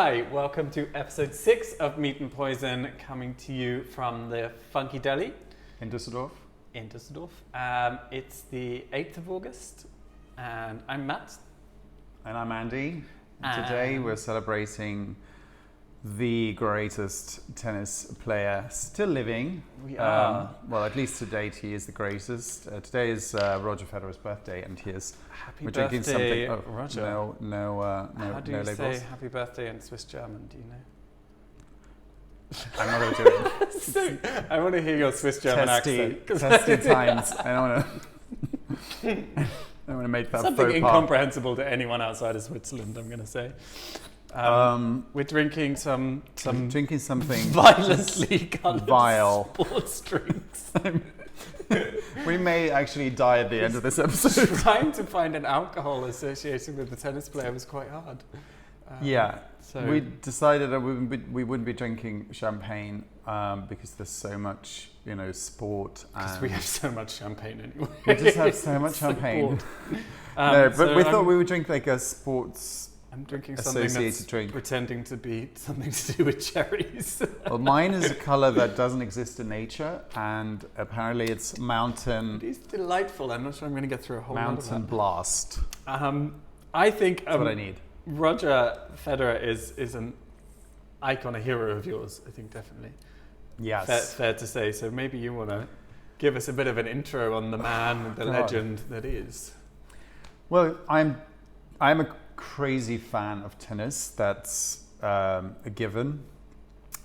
Hi, welcome to episode 6 of Meat and Poison, coming to you from the Funky Deli in Düsseldorf. It's the 8th of August, and I'm Matt. And I'm Andy. Today we're celebrating the greatest tennis player still living. We are. Well, at least to date, he is the greatest. Today is Roger Federer's birthday, and Happy we're birthday, drinking something. Oh, Roger. No How do you labels. say happy birthday in Swiss German? Do you know? I'm not going to do it. I want to hear your Swiss German accent. Testy times. I don't want to make that something faux pas. incomprehensible to anyone outside of Switzerland, I'm going to say. We're drinking drinking something violently coloured vile sports drinks. We may actually die at the end of this episode. Trying to find an alcohol associated with the tennis player was quite hard. So we decided that we wouldn't be drinking champagne because there's so much, sport. Because we have so much champagne anyway. We just have so much champagne. We thought we would drink like a sports. I'm drinking something that's pretending to be something to do with cherries. Well, mine is a colour that doesn't exist in nature, and apparently it's mountain. It's delightful. I'm not sure I'm going to get through a whole mountain blast. I think that's what I need. Roger Federer is an icon, a hero of yours. I think definitely. Yes. Fair to say. So maybe you want to give us a bit of an intro on the man, the legend that is. Well, I'm a crazy fan of tennis. That's a given.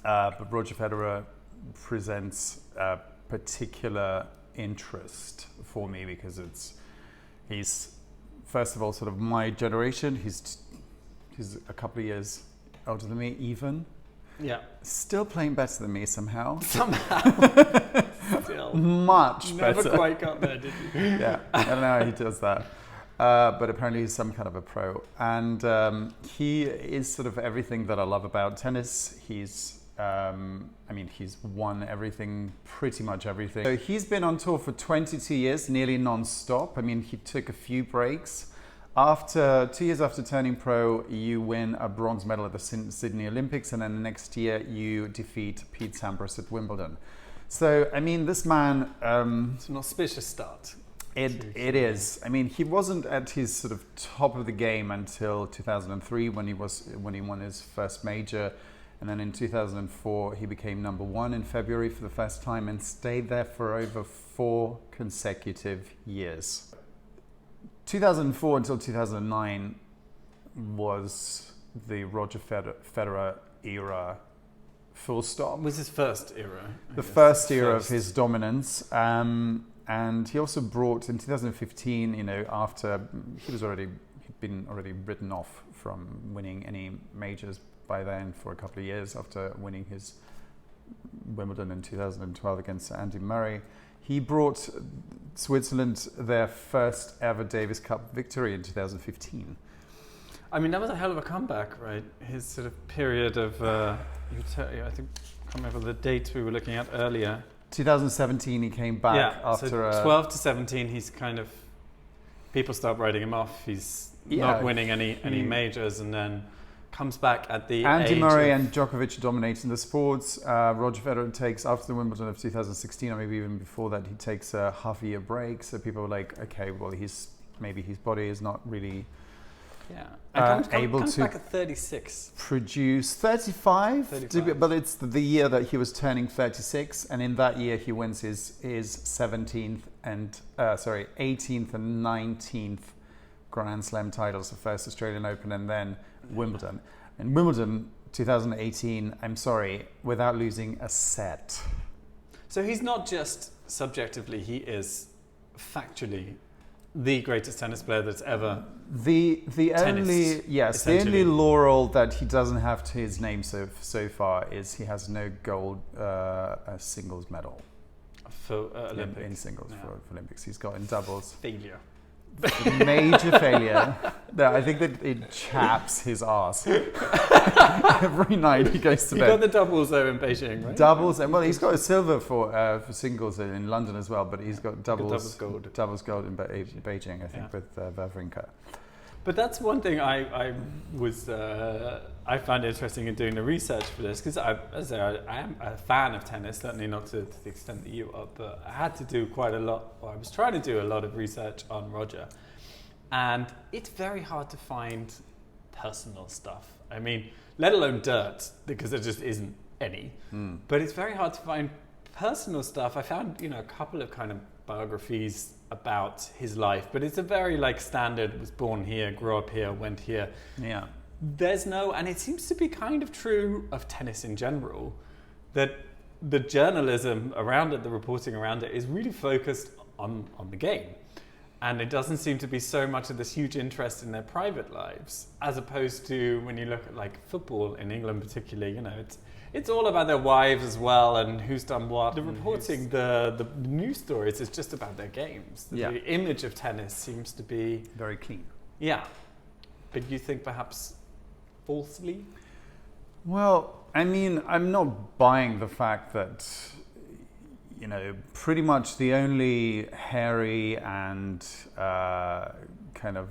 But Roger Federer presents a particular interest for me because he's first of all sort of my generation. He's a couple of years older than me, even. Yeah. Still playing better than me somehow. Still. Much better. Never quite got there, did you? Yeah. I don't know how he does that. But apparently he's some kind of a pro. And he is sort of everything that I love about tennis. He's won everything, pretty much everything. So he's been on tour for 22 years, nearly non-stop. I mean, he took a few breaks. 2 years after turning pro, you win a bronze medal at the Sydney Olympics, and then the next year you defeat Pete Sampras at Wimbledon. So, I mean, this man... it's an auspicious start. It is. I mean, he wasn't at his sort of top of the game until 2003 when he won his first major. And then in 2004, he became number 1 in February for the first time and stayed there for over 4 consecutive years. 2004 until 2009 was the Roger Federer era, full stop. It was his first era. The first era of his dominance. And he also brought in 2015, after he'd been already written off from winning any majors by then for a couple of years after winning his Wimbledon in 2012 against Andy Murray. He brought Switzerland their first ever Davis Cup victory in 2015. I mean, that was a hell of a comeback, right? His sort of period of, I think, I can't remember the dates we were looking at earlier. 2017 he came back after... So 12 to 17 he's kind of... People start writing him off. He's not winning any majors, and then comes back at the Andy Murray and Djokovic dominating the sports. Roger Federer takes, after the Wimbledon of 2016, or maybe even before that, he takes a half-year break. So people were like, okay, well, maybe his body is not really... comes back at 36. Produce 35. But it's the year that he was turning 36, and in that year he wins his 18th and 19th Grand Slam titles, the first Australian Open and then Wimbledon. And Wimbledon 2018, I'm sorry, without losing a set. So he's not just subjectively, he is factually the greatest tennis player that's ever the only laurel that he doesn't have to his name so far is he has no gold singles medal for Olympics. In singles for Olympics. He's got in doubles failure. Major failure. I think that it chaps his ass every night he goes to bed. He got the doubles though in Beijing, right? Doubles, and well, he's got a silver for singles in London as well, but he's got doubles gold in Beijing, I think, with Wawrinka. But that's one thing I found interesting in doing the research for this, because I am a fan of tennis, certainly not to the extent that you are, but I had to do quite a lot, or I was trying to do a lot of research on Roger. And it's very hard to find personal stuff. I mean, let alone dirt, because there just isn't any. But it's very hard to find personal stuff. I found, a couple of kind of biographies about his life, but it's a very standard, was born here, grew up here, went here. Yeah. There's no, and it seems to be kind of true of tennis in general, that the journalism around it, the reporting around it, is really focused on the game. And it doesn't seem to be so much of this huge interest in their private lives, as opposed to when you look at football in England particularly, it's all about their wives as well and who's done what. The reporting, the news stories is just about their games. The image of tennis seems to be very clean. Yeah. But you think perhaps falsely? Well, I mean, I'm not buying the fact that, pretty much the only hairy and kind of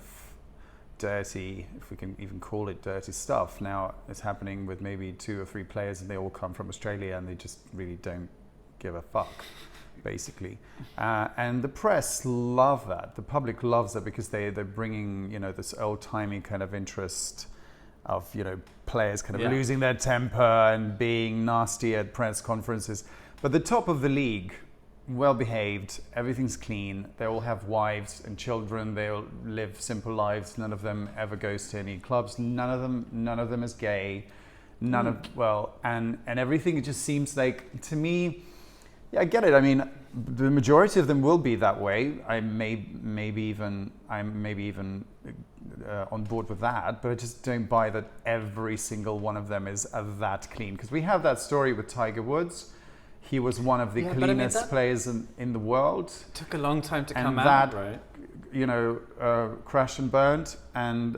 dirty, if we can even call it dirty stuff, now is happening with maybe 2 or 3 players, and they all come from Australia and they just really don't give a fuck, basically. And the press love that. The public loves that because they're bringing, this old-timey kind of interest of, players kind of losing their temper and being nasty at press conferences. But the top of the league, well behaved, everything's clean, they all have wives and children, they all live simple lives, none of them ever goes to any clubs, none of them is gay, and everything just seems like, to me, I get it. I mean, the majority of them will be that way. I'm maybe even on board with that, but I just don't buy that every single one of them is that clean. Because we have that story with Tiger Woods. He was one of the cleanest players in the world. Took a long time to come out, right? Crashed and burned, and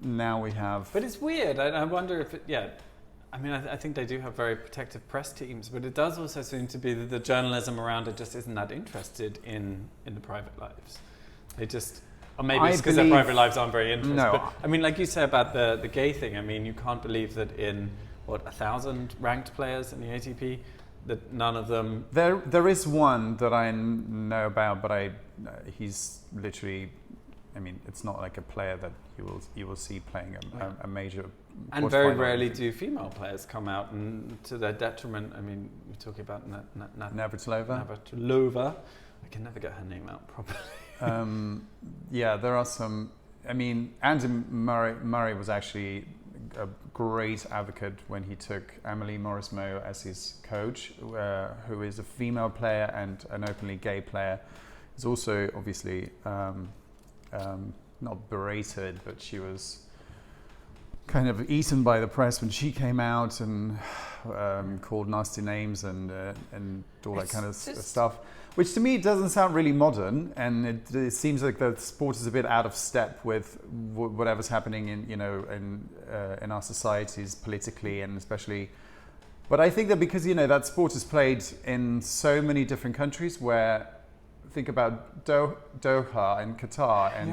now we have. But it's weird. I wonder if I mean, I think they do have very protective press teams, but it does also seem to be that the journalism around it just isn't that interested in the private lives. They just, or maybe it's because their private lives aren't very interested. No. But, I mean, like you say about the gay thing, I mean, you can't believe that in, 1,000 ranked players in the ATP, that none of them... There is one that I know about, but he's literally... I mean, it's not like a player that you will see playing a major... And very rarely do female players come out, and to their detriment. I mean, we're talking about Navratilova. I can never get her name out properly. There are some... I mean, Andy Murray was actually a great advocate when he took Amélie Mauresmo as his coach, who is a female player and an openly gay player. Is also obviously not berated, but she was kind of eaten by the press when she came out and called nasty names and all that kind of stuff, which to me doesn't sound really modern, and it seems like the sport is a bit out of step with whatever's happening in our societies politically, and especially. But I think that because that sport is played in so many different countries, where think about Doha and Qatar and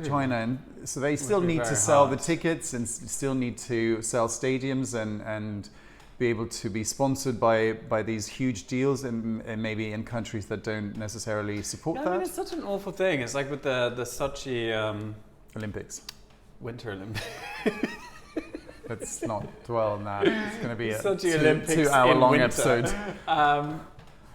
China, and so they still need to sell the tickets and still need to sell stadiums and be able to be sponsored by these huge deals, and maybe in countries that don't necessarily support that. I mean, it's such an awful thing. It's like with the Sochi Olympics, Winter Olympics. Let's not dwell on that. It's going to be a Sochi Olympics 2-hour-long episode.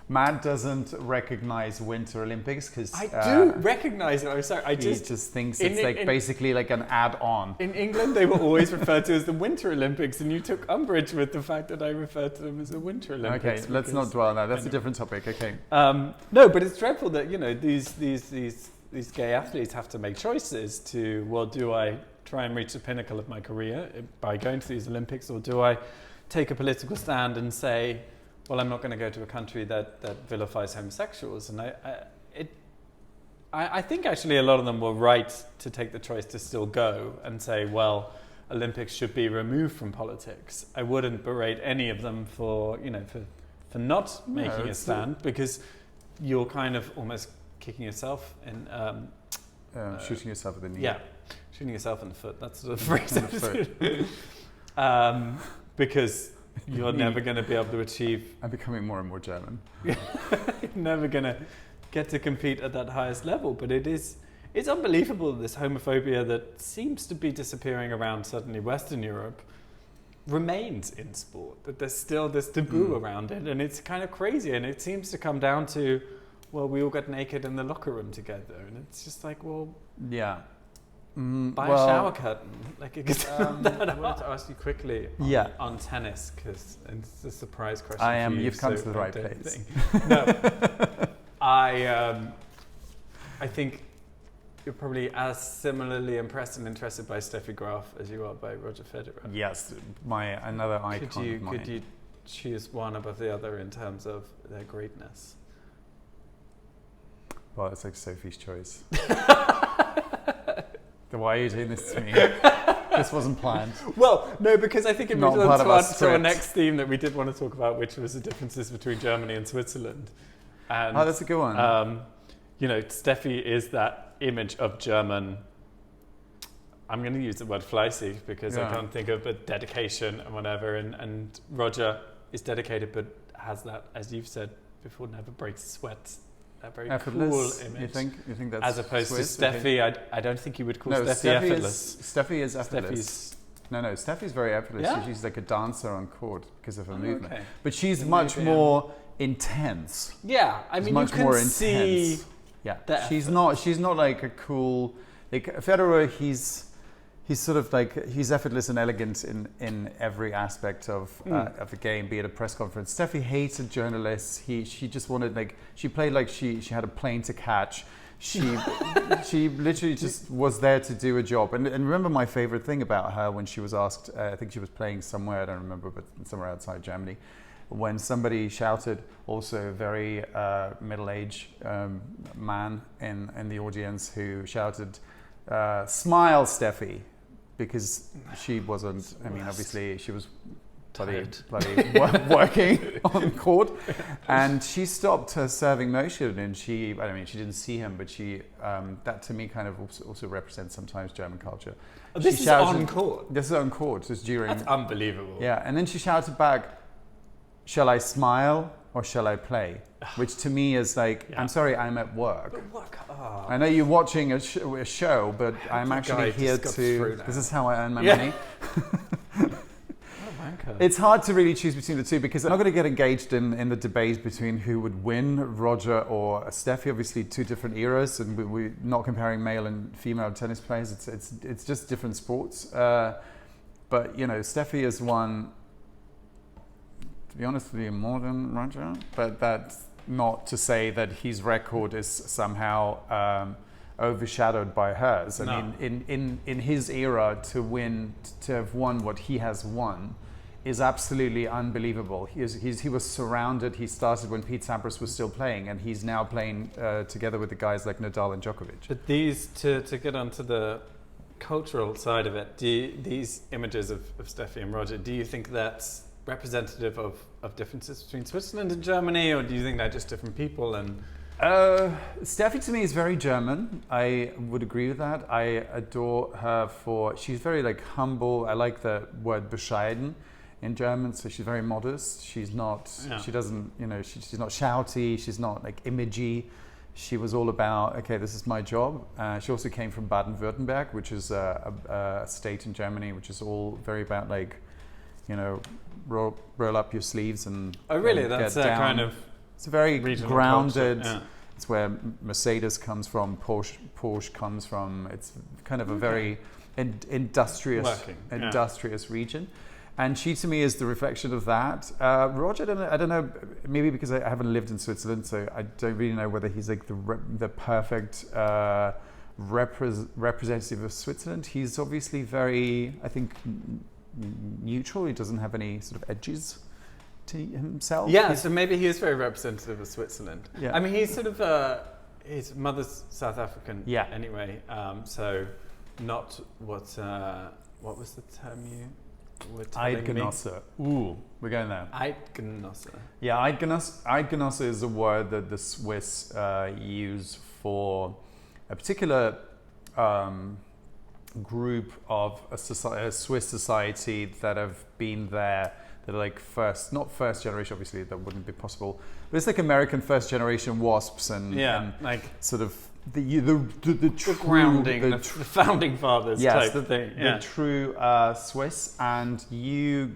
Matt doesn't recognize Winter Olympics because I do recognize it. I'm sorry. He just thinks it's basically like an add-on. In England, they were always referred to as the Winter Olympics, and you took umbrage with the fact that I referred to them as the Winter Olympics. Okay, let's not dwell on that. That's a different topic. Okay. No, but it's dreadful that these gay athletes have to make choices to, well, do I try and reach the pinnacle of my career by going to these Olympics, or do I take a political stand and say, well, I'm not going to go to a country that vilifies homosexuals? And I think actually a lot of them were right to take the choice to still go and say, well, Olympics should be removed from politics. I wouldn't berate any of them for not making a stand, because you're kind of almost kicking yourself in... shooting yourself in the knee. Yeah. shooting yourself in the foot. That's the phrase. In the foot. Because you're never going to be able to achieve. I'm becoming more and more German. You're never going to get to compete at that highest level. But it's unbelievable, this homophobia that seems to be disappearing around suddenly Western Europe remains in sport. That there's still this taboo around it, and it's kind of crazy. And it seems to come down to, well, we all got naked in the locker room together, and it's just like, well, yeah. Buy a shower curtain. Like, I wanted to ask you quickly on tennis, because it's a surprise question. I am. For you, you've come so to the right place. No, I think you're probably as similarly impressed and interested by Steffi Graf as you are by Roger Federer. Yes, another icon of mine. Could you choose one above the other in terms of their greatness? Well, it's like Sophie's choice. Why are you doing this to me? This wasn't planned. Well, no, because I think it moves Not on to our next theme that we did want to talk about, which was the differences between Germany and Switzerland. And, that's a good one. Steffi is that image of German. I'm going to use the word fleißig because I can't think of, but dedication and whatever. And Roger is dedicated, but has that, as you've said before, never breaks a sweat. A very effortless, cool image. You think that's as opposed Swiss? to Steffi? I don't think you would call Steffi effortless. Steffi is effortless. Steffi's very effortless. Yeah? She's like a dancer on court because of her movement. Okay. But she's much more intense. Yeah, I mean, much you can more see. Yeah, she's not like a cool. Like Federer, he's sort of like, he's effortless and elegant in every aspect of the game, be it a press conference. Steffi hated journalists. She just wanted, like, she played like she had a plane to catch. She literally just was there to do a job. And remember my favorite thing about her when she was asked, I think she was playing somewhere, I don't remember, but somewhere outside Germany, when somebody shouted, also a very middle-aged man in the audience who shouted, "Smile, Steffi." Because she wasn't, I mean, obviously she was bloody working on court, and she stopped her serving motion, and she didn't see him, but she, that to me kind of also represents sometimes German culture. This is on court? This is on court, just during. That's unbelievable. Yeah, and then she shouted back, "Shall I smile or shall I play?" Which to me is like, I'm sorry, I'm at work. But what? Oh. I know you're watching a show, but I'm actually here to. This is how I earn my money. It's hard to really choose between the two because I'm not going to get engaged in the debate between who would win, Roger or Steffi. Obviously, two different eras, and we're not comparing male and female tennis players. It's just different sports. But Steffi has won, to be honest with you, more than Roger. But that's not to say that his record is somehow overshadowed by hers. I mean, in his era, to have won what he has won is absolutely unbelievable. He was surrounded. He started when Pete Sampras was still playing, and he's now playing together with the guys like Nadal and Djokovic. But these, to get onto the cultural side of it, these images of Steffi and Roger, do you think that's representative of differences between Switzerland and Germany, or do you think they're just different people? And Steffi to me is very German. I would agree with that. I adore her she's very like humble. I like the word bescheiden in German, so she's very modest. She's not, she doesn't, she's not shouty. She's not like imagey. She was all about, okay, this is my job. She also came from Baden-Württemberg, which is a state in Germany, which is all very about like, roll up your sleeves and that's get down. kind of. It's a very grounded. Yeah. It's where Mercedes comes from, Porsche comes from. It's kind of a very industrious region. And she, to me, is the reflection of that. Roger, I don't know, maybe because I haven't lived in Switzerland, so I don't really know whether he's like the perfect representative of Switzerland. He's obviously very, I think, neutral. He doesn't have any sort of edges to himself. Yeah, so maybe he is very representative of Switzerland. Yeah. I mean, he's sort of, his mother's South African anyway, so not what was the term you were telling me? Eidgenosse. Ooh, we're going there. Eidgenosse. Yeah, Eidgenosse is a word that the Swiss use for a particular group of a Swiss society that have been there. They're like not first generation, obviously that wouldn't be possible, but it's like American first generation WASPs and like sort of the true grounding, the founding fathers type of thing. The true Swiss, and you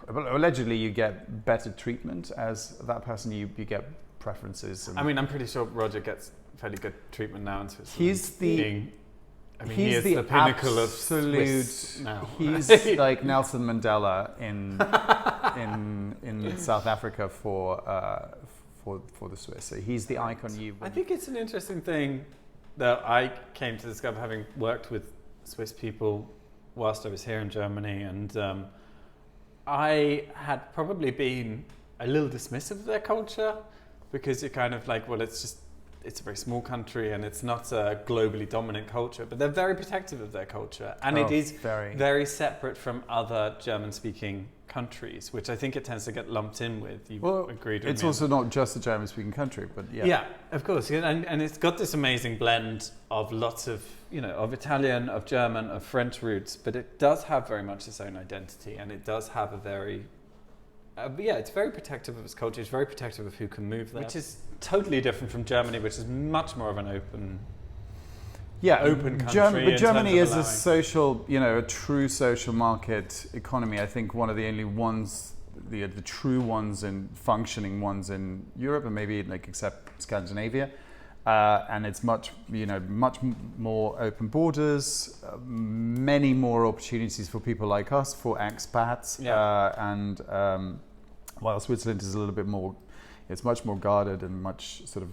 allegedly you get better treatment as that person. You get preferences. I mean, I'm pretty sure Roger gets fairly good treatment now in Switzerland. He's the pinnacle of absolute. Swiss now. He's like Nelson Mandela in South Africa for the Swiss. So he's the icon. I think it's an interesting thing that I came to discover having worked with Swiss people whilst I was here in Germany, and I had probably been a little dismissive of their culture because you're kind of like, well, it's a very small country and it's not a globally dominant culture, but they're very protective of their culture, and it is very separate from other German-speaking countries, which I think it tends to get lumped in with. You agreed with me. It's also not just a German-speaking country, but yeah, of course, and it's got this amazing blend of lots of of Italian, of German, of French roots, but it does have very much its own identity, and it does have a very it's very protective of its culture. It's very protective of who can move there, which is totally different from Germany, which is much more of an open country. But Germany is a social, a true social market economy. I think one of the only ones, the true ones and functioning ones in Europe, and maybe like except Scandinavia. And it's much more open borders, many more opportunities for people like us, for expats, while Switzerland is a little bit more, it's much more guarded and much sort of,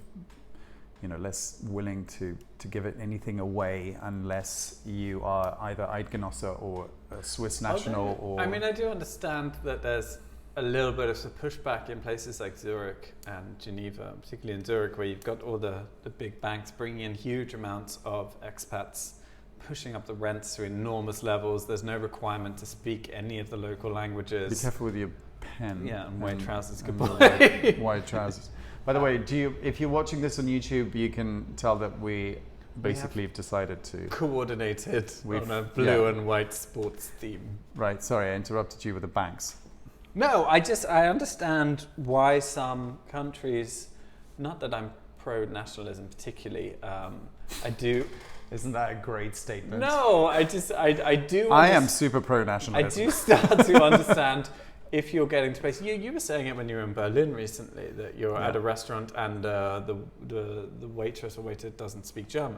less willing to give it anything away unless you are either Eidgenosse or a Swiss national. I mean, I do understand that there's a little bit of a pushback in places like Zurich and Geneva, particularly in Zurich, where you've got all the big banks bringing in huge amounts of expats, pushing up the rents to enormous levels. There's no requirement to speak any of the local languages. Be careful with your pen. Yeah, and white trousers. Good boy. White trousers. By the way, if you're watching this on YouTube, you can tell that we basically have decided to coordinated on a blue and white sports theme. Right. Sorry, I interrupted you with the banks. No, I understand why some countries, not that I'm pro-nationalism particularly, I do. Isn't that a great statement? No, I do. I am super pro-nationalism. I do start to understand if you're getting to places. You were saying it when you were in Berlin recently, that you're at a restaurant and the waitress or waiter doesn't speak German.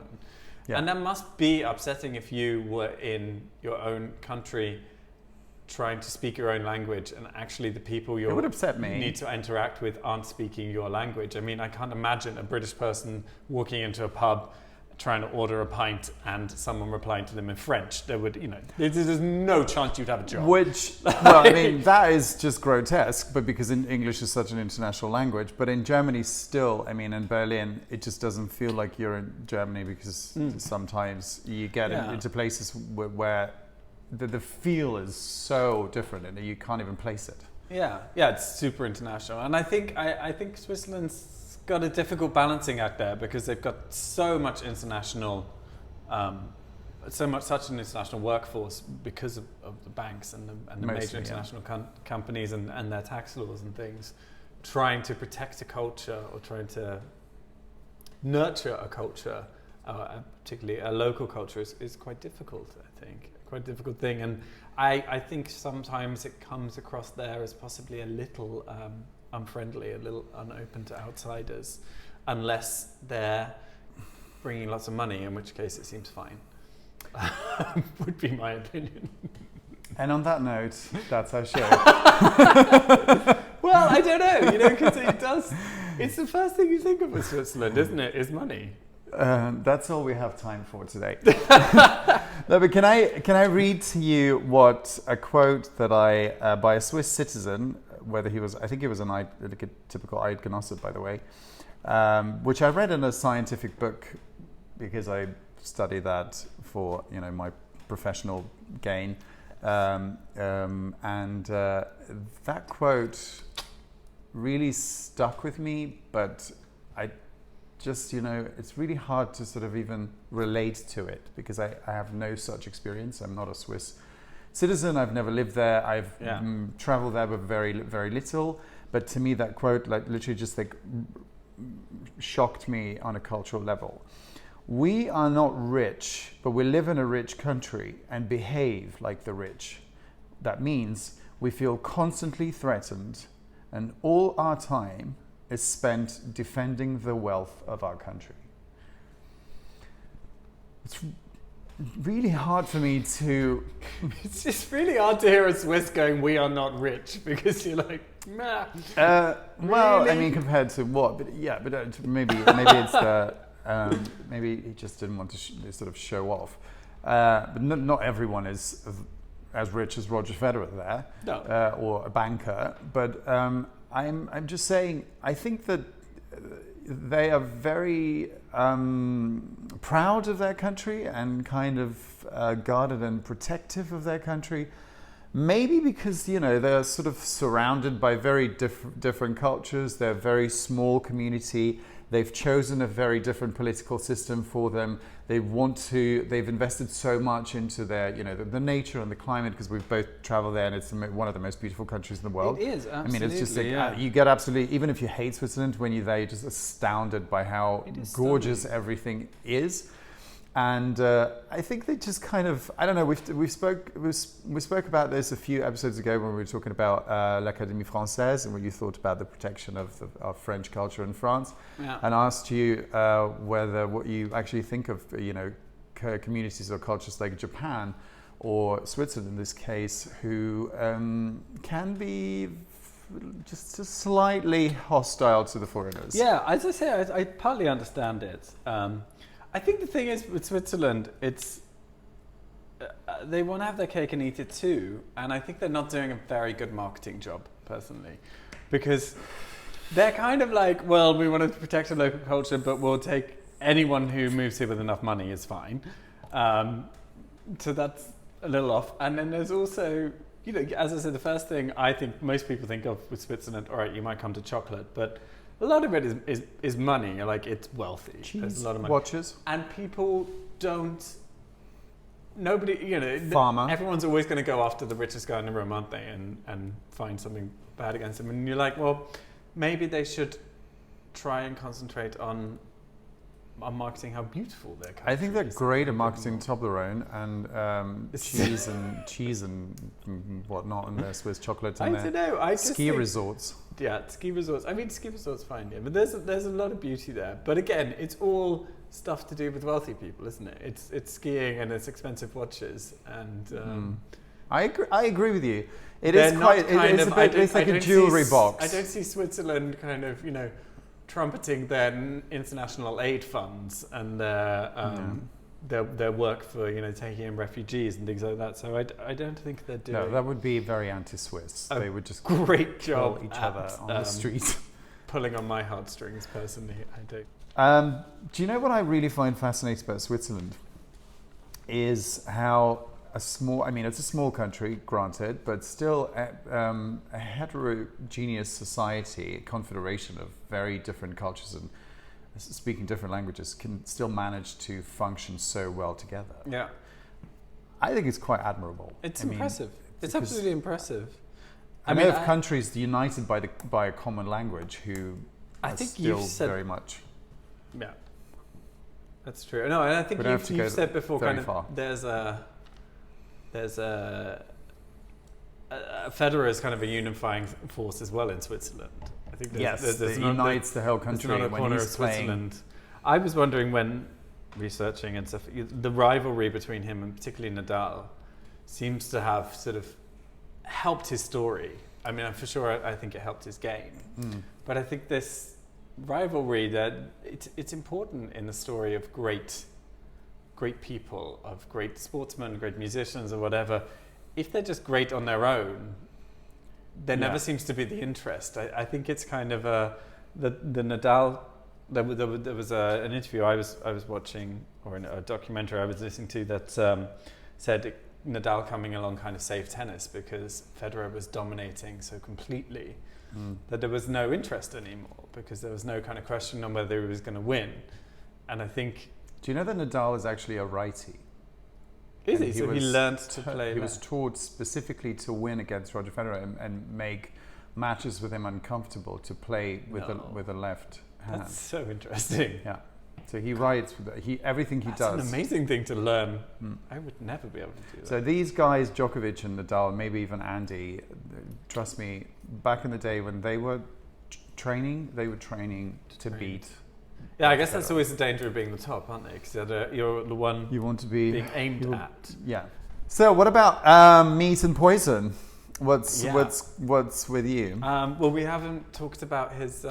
Yeah. And that must be upsetting if you were in your own country trying to speak your own language, and actually the people you need to interact with aren't speaking your language. I mean, I can't imagine a British person walking into a pub trying to order a pint and someone replying to them in French. There would, there's no chance you'd have a job. I mean, that is just grotesque, but because English is such an international language. But in Germany still, I mean, in Berlin, it just doesn't feel like you're in Germany, because sometimes you get into places where the feel is so different and you can't even place it. Yeah, it's super international, and I think Switzerland's got a difficult balancing act there, because they've got so much international, such an international workforce because of the banks and the major international companies and their tax laws and things. Trying to protect a culture or trying to nurture a culture, particularly a local culture, is quite difficult. I think. Quite a difficult thing, and I think sometimes it comes across there as possibly a little unfriendly, a little unopen to outsiders, unless they're bringing lots of money, in which case it seems fine. Would be my opinion. And on that note, that's our show. Well, I don't know, because it does. It's the first thing you think of with Switzerland, isn't it? Is money. That's all we have time for today. No, but can I read to you a quote that I by a Swiss citizen, I think he was a typical Eidgenosse, by the way, which I read in a scientific book because I study that for my professional gain, and that quote really stuck with me, but I just, it's really hard to sort of even relate to it because I have no such experience. I'm not a Swiss citizen. I've never lived there. I've traveled there, but very, very little. But to me, that quote, like, literally just like shocked me on a cultural level. We are not rich, but we live in a rich country and behave like the rich. That means we feel constantly threatened, and all our time is spent defending the wealth of our country. It's really hard for me to... It's just really hard to hear a Swiss going, we are not rich, because you're like, nah. Well, really? I mean, compared to what? But maybe it's the... maybe he just didn't want to sort of show off. But not everyone is as rich as Roger Federer there, no. Or a banker. But I'm just saying, I think that they are very proud of their country and kind of guarded and protective of their country. Maybe because, they're sort of surrounded by very different cultures. They're a very small community. They've chosen a very different political system for them. They've invested so much into their, the nature and the climate, because we've both traveled there and it's one of the most beautiful countries in the world. It is, absolutely. I mean, it's just like, you get absolutely, even if you hate Switzerland, when you're there, you're just astounded by how gorgeous everything is. And I think they just kind of, I don't know, we spoke about this a few episodes ago when we were talking about l'Académie Française and what you thought about the protection of French culture in France, and asked you what you actually think of, communities or cultures like Japan or Switzerland in this case, who can be just slightly hostile to the foreigners. Yeah, as I say, I partly understand it. I think the thing is with Switzerland, it's they want to have their cake and eat it too, and I think they're not doing a very good marketing job, personally, because they're kind of like, well, we want to protect the local culture, but we'll take anyone who moves here with enough money is fine. So that's a little off. And then there's also, as I said, the first thing I think most people think of with Switzerland, all right, you might come to chocolate, but a lot of it is money, like it's wealthy. Cheese, a lot of money. Watches. And people don't, nobody, Farmer. Everyone's always going to go after the richest guy in the room, aren't they? And find something bad against him. And you're like, well, maybe they should try and concentrate on marketing how beautiful their country is. I think they're great at marketing Toblerone and cheese and whatnot, and their Swiss chocolate and their ski resorts. Yeah, ski resorts. I mean, ski resorts fine, yeah, but there's a lot of beauty there. But again, it's all stuff to do with wealthy people, isn't it? It's skiing and it's expensive watches, and I agree with you. It's like a jewelry box. I don't see Switzerland kind of trumpeting their international aid funds and their work for taking in refugees and things like that. So I don't think they're doing. No, that would be very anti-Swiss. They would just great job kill each other on the street, pulling on my heartstrings. Personally, I don't. Do you know what I really find fascinating about Switzerland is how it's a small country, granted, but still a heterogeneous society, a confederation of very different cultures and speaking different languages can still manage to function so well together. Yeah. I think it's quite admirable. It's impressive. It's absolutely impressive. I know of countries united by a common language who I think still very much. Yeah. That's true. No, and I think you've said before there's a Federer is kind of a unifying force as well in Switzerland. I think it unites the whole country when he's playing. I was wondering when researching and stuff, the rivalry between him and particularly Nadal seems to have sort of helped his story. I mean, for sure, I think it helped his game. But I think this rivalry, that it's important in the story of great people, of great sportsmen, great musicians or whatever. If they're just great on their own, there never seems to be the interest. I think it's kind of the Nadal. There was an interview I was watching, or a documentary I was listening to that said Nadal coming along kind of saved tennis because Federer was dominating so completely that there was no interest anymore because there was no kind of question on whether he was going to win. And I think... Do you know that Nadal is actually a righty? Is he? So he learned to play. He was taught specifically to win against Roger Federer and make matches with him uncomfortable to play with a left hand. That's so interesting. Yeah. So he writes with everything he does. That's an amazing thing to learn. I would never be able to do that. So these guys, Djokovic and Nadal, maybe even Andy, trust me, back in the day when they were training, they were training to beat. Yeah, I guess that's always the danger of being the top, aren't they? Because you're the one you want to be being aimed at. Yeah. So what about meat and poison? What's with you? Well, we haven't talked about his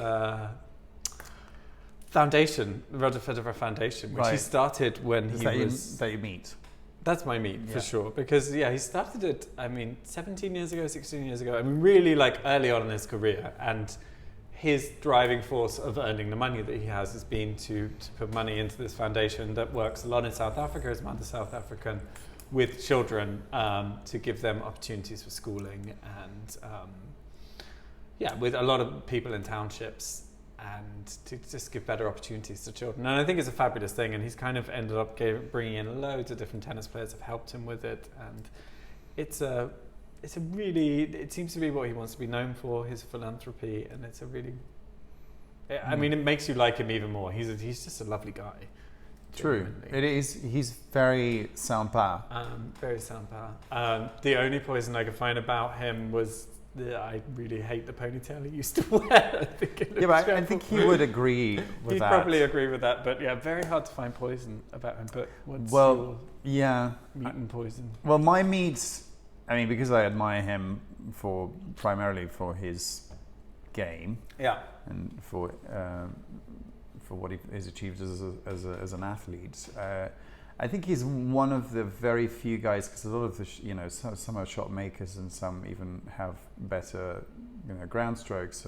foundation, the Roger Federer Foundation, which he started when that you meet. That's my meat for sure, because he started it. 16 years ago. Really early on in his career, and his driving force of earning the money that he has been to put money into this foundation that works a lot in South Africa. His mother's South African, with children to give them opportunities for schooling and with a lot of people in townships and to just give better opportunities to children. And I think it's a fabulous thing, and he's kind of ended up bringing in loads of different tennis players have helped him with it, and it seems to be what he wants to be known for, his philanthropy, and it's a really, it makes you like him even more. He's just a lovely guy. True. Genuinely. It is. He's very sympa. Very sympa. The only poison I could find about him was I really hate the ponytail he used to wear. I think he would agree with He'd that. probably agree with that, but very hard to find poison about him. But what's your meat and poison? Well, my meat, because I admire him primarily for his game, and for what he has achieved as an athlete. I think he's one of the very few guys, because a lot of some are shot makers and some even have better ground strokes,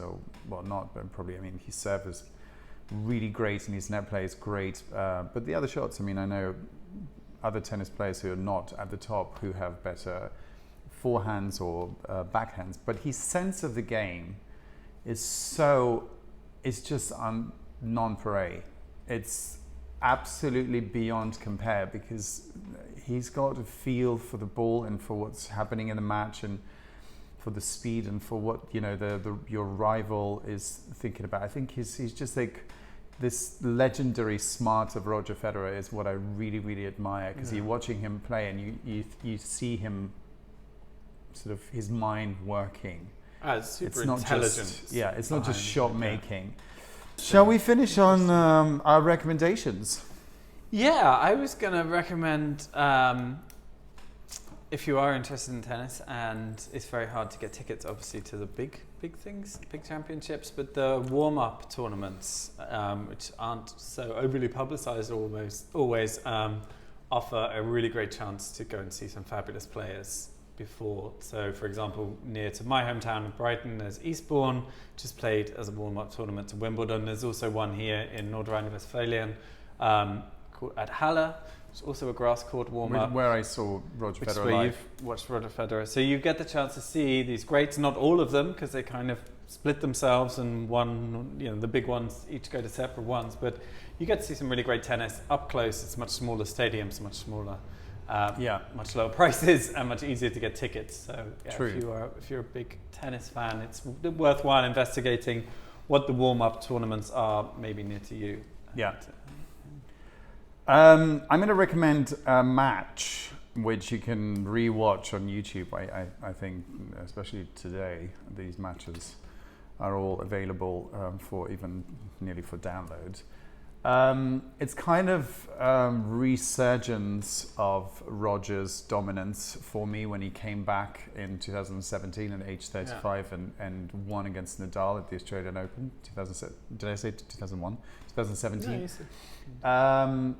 but probably his serve is really great and his net play is great, but the other shots, I know other tennis players who are not at the top who have better forehands or backhands, but his sense of the game is just non-pareil. It's absolutely beyond compare, because he's got a feel for the ball and for what's happening in the match and for the speed and for what your rival is thinking about. I think he's just this legendary smart of Roger Federer is what I really, really admire, because you're watching him play and you see him sort of his mind working. It's super intelligent. It's not just shot making. Shall we finish on our recommendations? Yeah, I was going to recommend, if you are interested in tennis, and it's very hard to get tickets, obviously, to the big things, big championships, but the warm-up tournaments, which aren't so overly publicised always, offer a really great chance to go and see some fabulous players before. So, for example, near to my hometown of Brighton, there's Eastbourne, just played as a warm-up tournament to Wimbledon. There's also one here in North Rhine-Westphalian called at Halle, which is also a grass court warm-up. Where I saw Roger Federer live. Where you've watched Roger Federer. So you get the chance to see these greats, not all of them, because they kind of split themselves, and the big ones each go to separate ones. But you get to see some really great tennis up close. It's much smaller stadiums, much smaller. Much lower prices and much easier to get tickets. So True. If you're a big tennis fan, it's worthwhile investigating what the warm-up tournaments are maybe near to you. I'm going to recommend a match which you can re-watch on YouTube. I think, especially today, these matches are all available for download. It's kind of resurgence of Roger's dominance for me when he came back in 2017 at age 35 and won against Nadal at the Australian Open. 2007. Did I say 2001? 2017. No,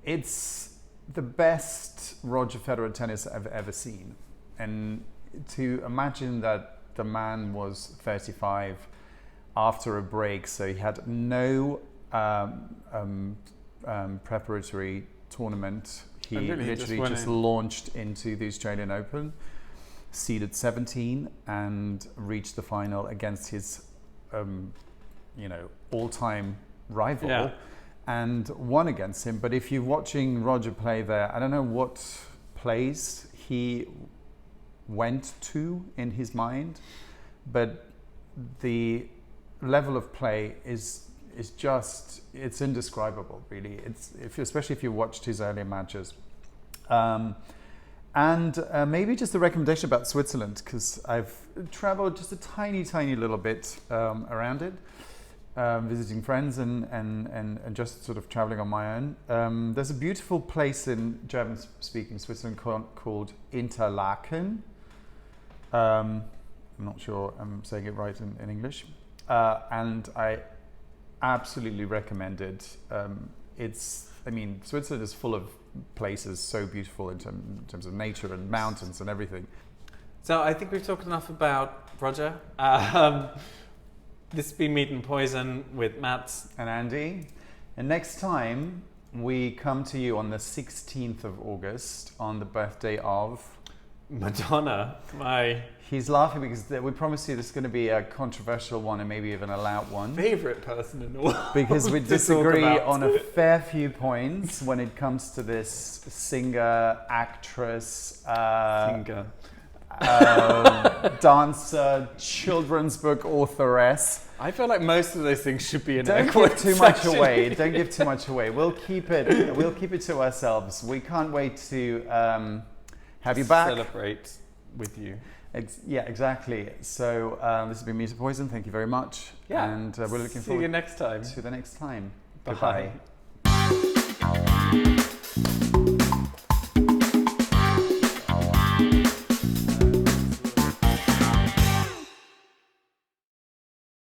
it's the best Roger Federer tennis I've ever seen. And to imagine that the man was 35 after a break, so he had no preparatory tournament. He literally just launched into the Australian Open. seeded 17 and reached the final against his, all-time rival, and won against him. But if you're watching Roger play there, I don't know what place he went to in his mind, but the level of play is just, it's indescribable, really. Especially if you watched his earlier matches. And maybe just a recommendation about Switzerland, because I've traveled just a tiny little bit around it, visiting friends and just sort of traveling on my own. There's a beautiful place in German-speaking Switzerland called Interlaken. I'm not sure I'm saying it right in English. And I absolutely recommend it. Switzerland is full of places so beautiful in terms of nature and mountains and everything. So I think we've talked enough about Roger. This has been Meat and Poison with Matt and Andy. And next time we come to you on the 16th of August on the birthday of Madonna. He's laughing because we promise you this is going to be a controversial one and maybe even a loud one. Favorite person in the world. Because we disagree on a fair few points when it comes to this singer, actress, dancer, children's book authoress. I feel like most of those things should be in Don't give too much away. Don't give too much away. We'll keep it to ourselves. We can't wait to have you back. Celebrate with you. Yeah, exactly. So this has been Meat and Poison. Thank you very much. Yeah. And we're looking forward. See you next time. To the next time. Bye. Goodbye.